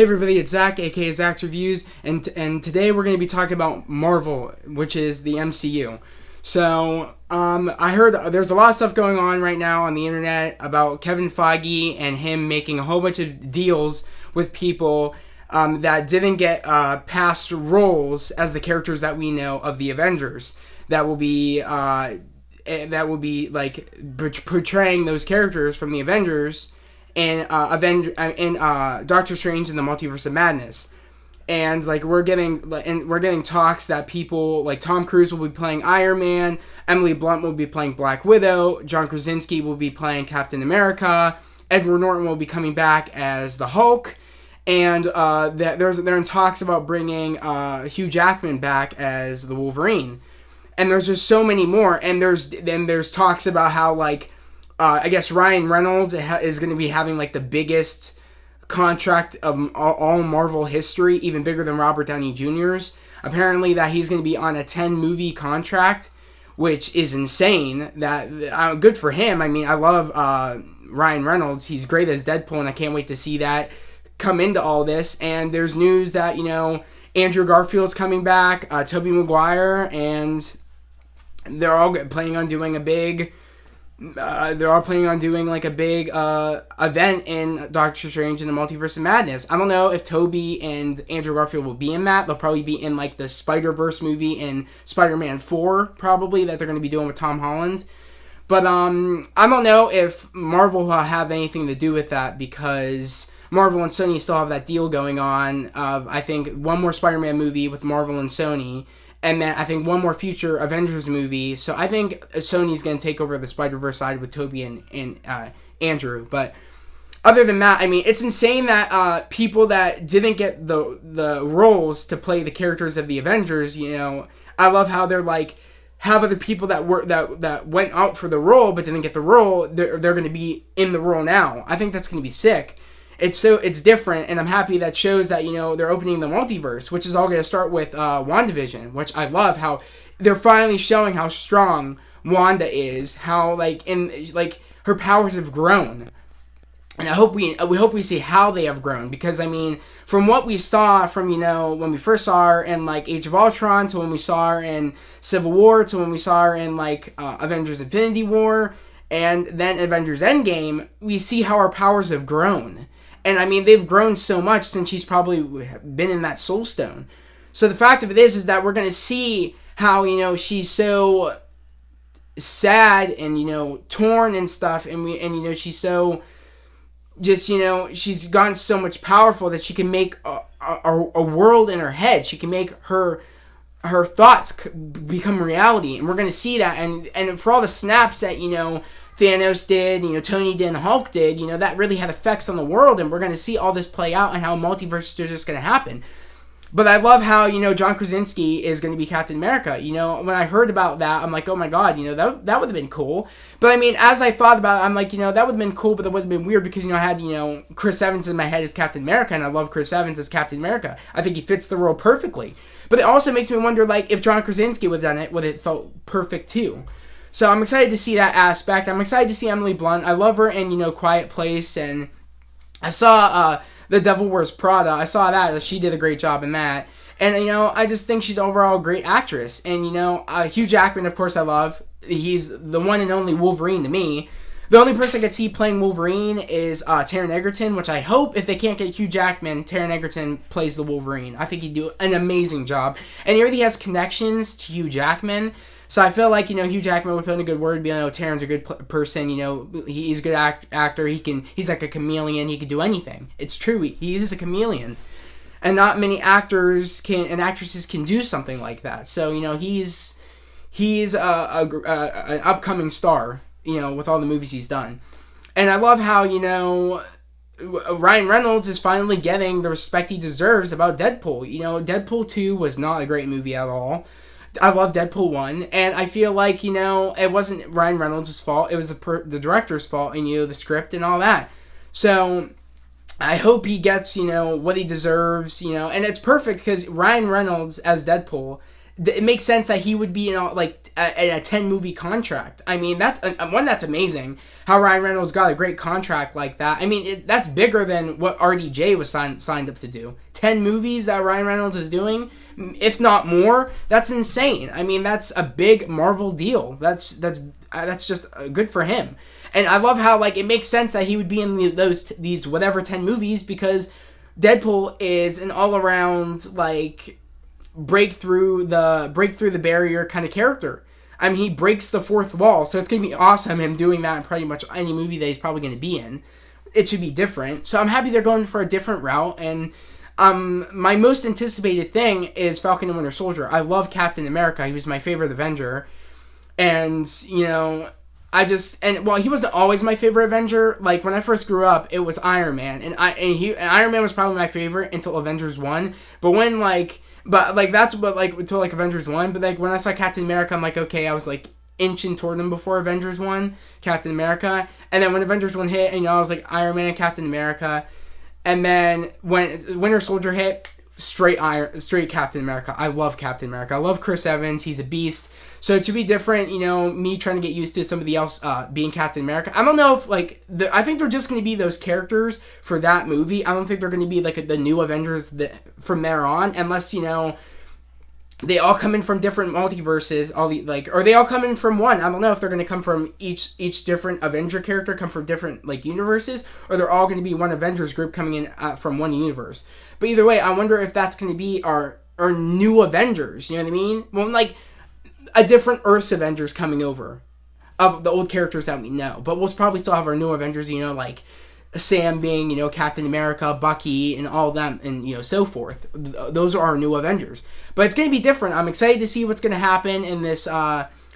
Hey everybody, it's Zach, aka Zach's Reviews, and today we're going to be talking about Marvel, which is the MCU. So, I heard there's a lot of stuff going on right now on the internet about Kevin Feige and him making a whole bunch of deals with people that didn't get past roles as the characters that we know of the Avengers. That will be like portraying those characters from the Avengers in Doctor Strange in the Multiverse of Madness. And like we're getting talks that people like Tom Cruise will be playing Iron Man, Emily Blunt will be playing Black Widow, John Krasinski will be playing Captain America, Edward Norton will be coming back as the Hulk, and they're in talks about bringing Hugh Jackman back as the Wolverine. And there's just so many more. And there's talks about how like I guess Ryan Reynolds is going to be having like the biggest contract of all Marvel history, even bigger than Robert Downey Jr.'s. Apparently that he's going to be on a 10-movie contract, which is insane. That good for him. I mean, I love Ryan Reynolds. He's great as Deadpool, and I can't wait to see that come into all this. And there's news that, Andrew Garfield's coming back, Tobey Maguire, and they're all planning on doing a big event in Doctor Strange in the Multiverse of Madness. I don't know if Tobey and Andrew Garfield will be in that. They'll probably be in like the Spider-Verse movie in Spider-Man 4, probably, that they're going to be doing with Tom Holland. But I don't know if Marvel will have anything to do with that, because Marvel and Sony still have that deal going on of, I think, one more Spider-Man movie with Marvel and Sony, and then I think one more future Avengers movie. So I think Sony's going to take over the Spider-Verse side with Tobey and Andrew. But other than that, I mean, it's insane that people that didn't get the roles to play the characters of the Avengers, I love how they're like, have other people that went out for the role but didn't get the role, they're going to be in the role now. I think that's going to be sick. It's different, and I'm happy that shows that, they're opening the multiverse, which is all going to start with WandaVision, which I love how they're finally showing how strong Wanda is, how her powers have grown. And I hope we see how they have grown, because I mean, from what we saw from, when we first saw her in like Age of Ultron, to when we saw her in Civil War, to when we saw her in like Avengers Infinity War, and then Avengers Endgame, we see how her powers have grown. And I mean, they've grown so much since she's probably been in that Soul Stone. So the fact of it is that we're going to see how, she's so sad and, torn and stuff. And she's so just, she's gotten so much powerful that she can make a world in her head. She can make her thoughts become reality. And we're going to see that. And for all the snaps that, Thanos did, Tony did, and Hulk did, that really had effects on the world, and we're going to see all this play out and how multiverse is just going to happen. But I love how, John Krasinski is going to be Captain America. When I heard about that, I'm like, oh my god, that would have been cool. But I mean, as I thought about it, I'm like, that would have been cool, but that would have been weird because, I had, Chris Evans in my head as Captain America, and I love Chris Evans as Captain America. I think he fits the role perfectly. But it also makes me wonder, like, if John Krasinski would have done it, would it felt perfect too? So I'm excited to see that aspect. I'm excited to see Emily Blunt. I love her in, Quiet Place, and I saw The Devil Wears Prada. I saw that. She did a great job in that. And, I just think she's overall a great actress. And, Hugh Jackman, of course, I love. He's the one and only Wolverine to me. The only person I could see playing Wolverine is Taron Egerton, which I hope, if they can't get Hugh Jackman, Taron Egerton plays the Wolverine. I think he'd do an amazing job. And he already has connections to Hugh Jackman. So I feel like, Hugh Jackman would put in a good word. Taron's a good person. He's a good actor. He's like a chameleon. He could do anything. It's true. He is a chameleon. And not many actors and actresses can do something like that. So, he's an upcoming star, with all the movies he's done. And I love how, Ryan Reynolds is finally getting the respect he deserves about Deadpool. Deadpool 2 was not a great movie at all. I love Deadpool 1, and I feel like, it wasn't Ryan Reynolds' fault. It was the director's fault, and, the script and all that. So I hope he gets, what he deserves, and it's perfect because Ryan Reynolds as Deadpool it makes sense that he would be in a 10 movie contract. I mean, that's that's amazing how Ryan Reynolds got a great contract like that. I mean, that's bigger than what RDJ was signed up to do. 10 movies that Ryan Reynolds is doing, if not more. That's insane. I mean, that's a big Marvel deal. That's just good for him. And I love how it makes sense that he would be in these whatever 10 movies, because Deadpool is an all around break through the barrier kind of character. I mean, he breaks the fourth wall, so it's gonna be awesome him doing that in pretty much any movie that he's probably gonna be in. It should be different. So I'm happy they're going for a different route. And my most anticipated thing is Falcon and Winter Soldier. I love Captain America. He was my favorite Avenger. And, he wasn't always my favorite Avenger. Like, when I first grew up, it was Iron Man. And Iron Man was probably my favorite until Avengers 1. But when, until Avengers 1. But, when I saw Captain America, I'm like, okay, I was, inching toward him before Avengers 1, Captain America. And then when Avengers 1 hit, I was like, Iron Man and Captain America. And then when Winter Soldier hit, straight Captain America. I love Captain America. I love Chris Evans. He's a beast. So to be different, me trying to get used to somebody else being Captain America. I don't know if I think they're just going to be those characters for that movie. I don't think they're going to be the new Avengers from there on, unless they all come in from different multiverses. Or they all come in from one. I don't know if they're going to come from each different Avenger character, come from different universes, or they're all going to be one Avengers group coming in from one universe. But either way, I wonder if that's going to be our new Avengers. You know what I mean? Well, a different Earth's Avengers coming over of the old characters that we know. But we'll probably still have our new Avengers, Sam being, Captain America, Bucky, and all of them, and, so forth. Those are our new Avengers. But it's going to be different. I'm excited to see what's going to happen in this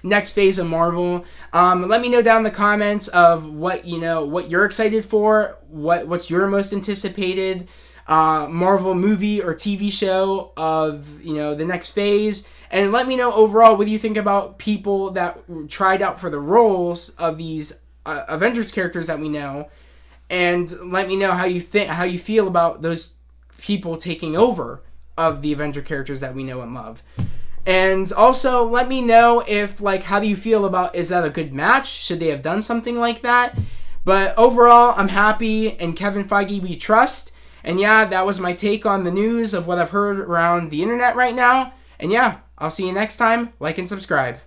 next phase of Marvel. Let me know down in the comments of what you're excited for, what's your most anticipated Marvel movie or TV show of, the next phase. And let me know overall what you think about people that tried out for the roles of these Avengers characters that we know. And let me know how you feel about those people taking over of the Avenger characters that we know and love. And also let me know if how do you feel about, is that a good match? Should they have done something like that? But overall, I'm happy, and Kevin Feige we trust. And yeah, that was my take on the news of what I've heard around the internet right now. And yeah, I'll see you next time. Like and subscribe.